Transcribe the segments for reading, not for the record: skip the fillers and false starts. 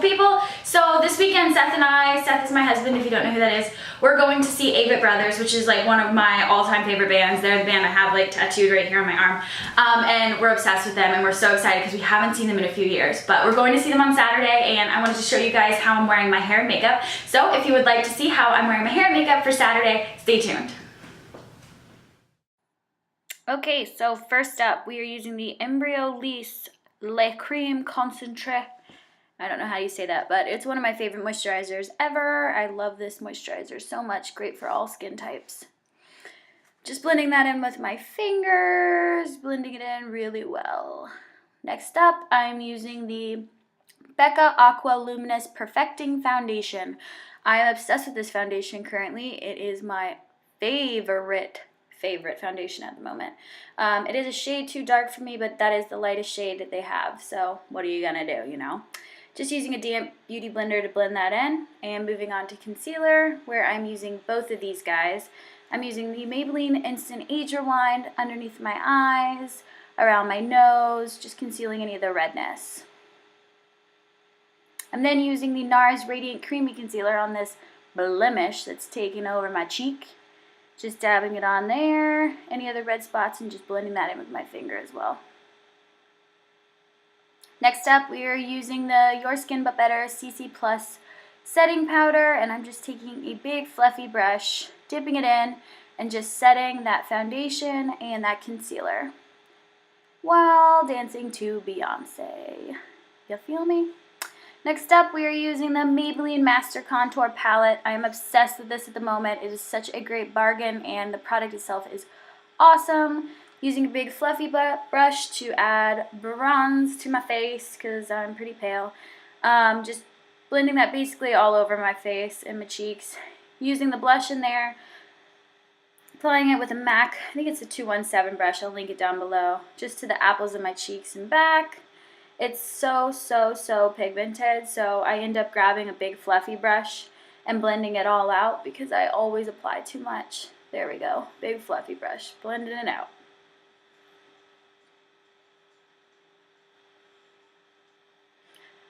people. So this weekend, Seth is my husband, if you don't know who that is, we're going to see Avett Brothers, which is like one of my all-time favorite bands. They're the band I have like tattooed right here on my arm. And we're obsessed with them, and we're so excited because we haven't seen them in a few years. But we're going to see them on Saturday, and I wanted to show you guys how I'm wearing my hair and makeup. So if you would like to see how I'm wearing my hair and makeup for Saturday, stay tuned. Okay, so first up, we are using the Embryolisse Creme Concentrate. I don't know how you say that, but it's one of my favorite moisturizers ever. I love this moisturizer so much. Great for all skin types. Just blending that in with my fingers, blending it in really well. Next up, I'm using the Becca Aqua Luminous Perfecting Foundation. I am obsessed with this foundation currently. It is my favorite foundation at the moment. It is a shade too dark for me, but that is the lightest shade that they have. So what are you gonna do, you know? Just using a damp beauty blender to blend that in, and moving on to concealer, where I'm using both of these guys. I'm using the Maybelline Instant Age Rewind underneath my eyes, around my nose, just concealing any of the redness. I'm then using the Nars Radiant Creamy Concealer on this blemish that's taking over my cheek. Just dabbing it on there, any other red spots, and just blending that in with my finger as well. Next up, we are using the Your Skin But Better CC Plus setting powder, and I'm just taking a big fluffy brush, dipping it in, and just setting that foundation and that concealer while dancing to Beyonce. You feel me? Next up, we are using the Maybelline Master Contour Palette. I am obsessed with this at the moment. It is such a great bargain, and the product itself is awesome. Using a big fluffy brush to add bronze to my face because I'm pretty pale. Just blending that basically all over my face and my cheeks. Using the blush in there. Applying it with a MAC, I think it's a 217 brush. I'll link it down below. Just to the apples of my cheeks and back. It's so pigmented, so I end up grabbing a big fluffy brush and blending it all out because I always apply too much. There we go. Big fluffy brush. Blending it out.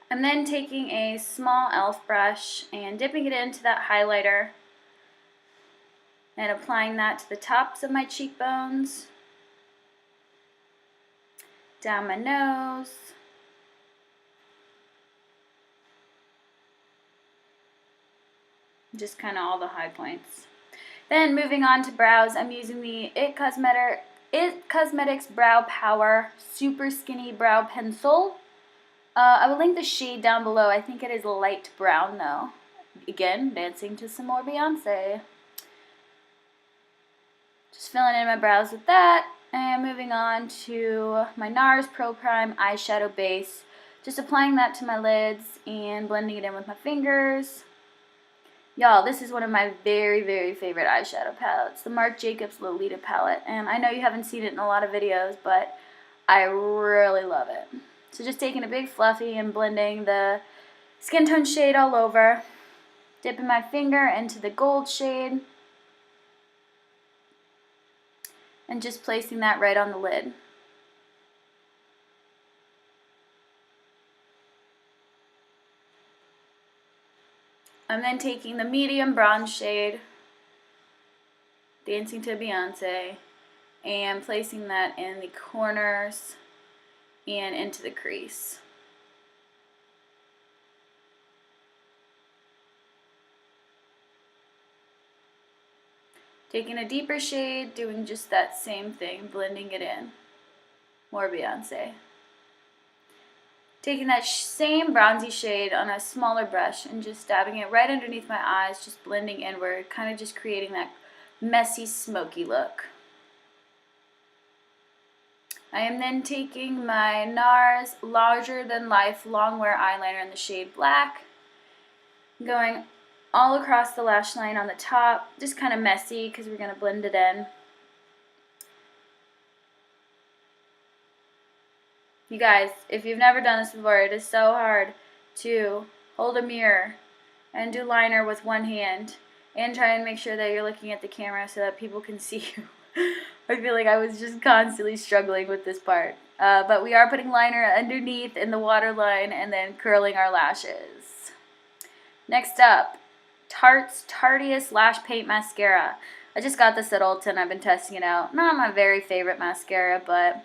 I'm then taking a small e.l.f. brush and dipping it into that highlighter and applying that to the tops of my cheekbones, down my nose, just kind of all the high points. Then moving on to brows, I'm using the It Cosmetics Brow Power Super Skinny Brow Pencil. I will link the shade down below. I think it is light brown though. Again, dancing to some more Beyonce. Just filling in my brows with that. And moving on to my Nars Pro Prime eyeshadow base. Just applying that to my lids and blending it in with my fingers. Y'all, this is one of my very favorite eyeshadow palettes. The Marc Jacobs Lolita palette. And I know you haven't seen it in a lot of videos, but I really love it. So just taking a big fluffy and blending the skin tone shade all over. Dipping my finger into the gold shade. And just placing that right on the lid. I'm then taking the medium bronze shade, Dancing to Beyonce, and placing that in the corners and into the crease. Taking a deeper shade, doing just that same thing, blending it in. More Beyonce. Taking that same bronzy shade on a smaller brush and just dabbing it right underneath my eyes, just blending inward, kind of just creating that messy, smoky look. I am then taking my Nars Larger Than Life Longwear Eyeliner in the shade Black, going all across the lash line on the top, just kind of messy because we're going to blend it in. You guys, if you've never done this before, it is so hard to hold a mirror and do liner with one hand and try and make sure that you're looking at the camera so that people can see you. I feel like I was just constantly struggling with this part. But we are putting liner underneath in the waterline and then curling our lashes. Next up, Tarte's Tartieste Lash Paint Mascara. I just got this at Ulta and I've been testing it out. Not my very favorite mascara, but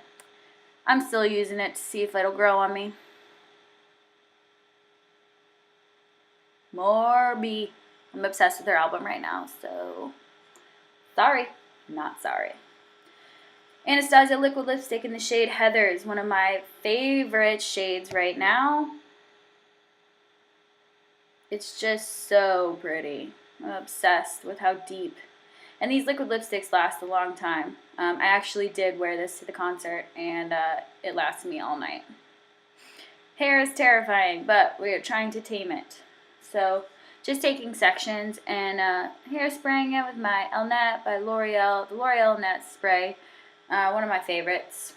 I'm still using it to see if it'll grow on me. Morby. I'm obsessed with her album right now, so sorry, not sorry. Anastasia liquid lipstick in the shade Heather is one of my favorite shades right now. It's just so pretty. I'm obsessed with how deep. And these liquid lipsticks last a long time. I actually did wear this to the concert, and it lasted me all night. Hair is terrifying, but we are trying to tame it. So just taking sections and hairspraying it with my Elnett by Loreal, the L'Oreal Elnett spray, one of my favorites.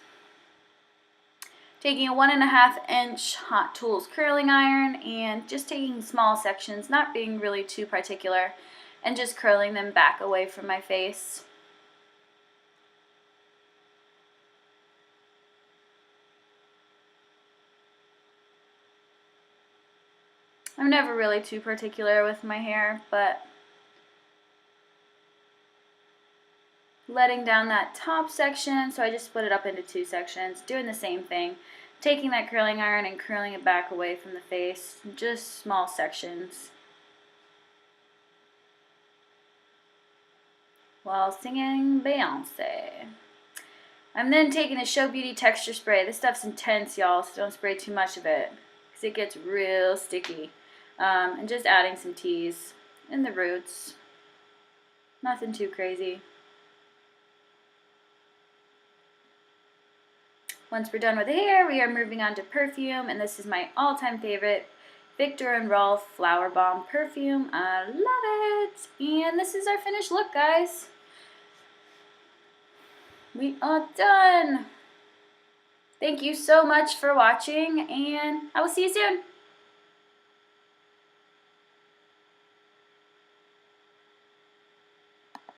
Taking a 1.5 inch Hot Tools curling iron and just taking small sections, not being really too particular, and just curling them back away from my face. I'm never really too particular with my hair, but letting down that top section, so I just split it up into 2 sections, doing the same thing, taking that curling iron and curling it back away from the face, just small sections, while singing Beyonce. I'm then taking the Show Beauty texture spray. This stuff's intense, y'all, so don't spray too much of it, because it gets real sticky. And just adding some teas in the roots. Nothing too crazy. Once we're done with the hair, we are moving on to perfume, and this is my all-time favorite, Viktor and Rolf Flowerbomb perfume. I love it! And this is our finished look, guys. We are done! Thank you so much for watching, and I will see you soon!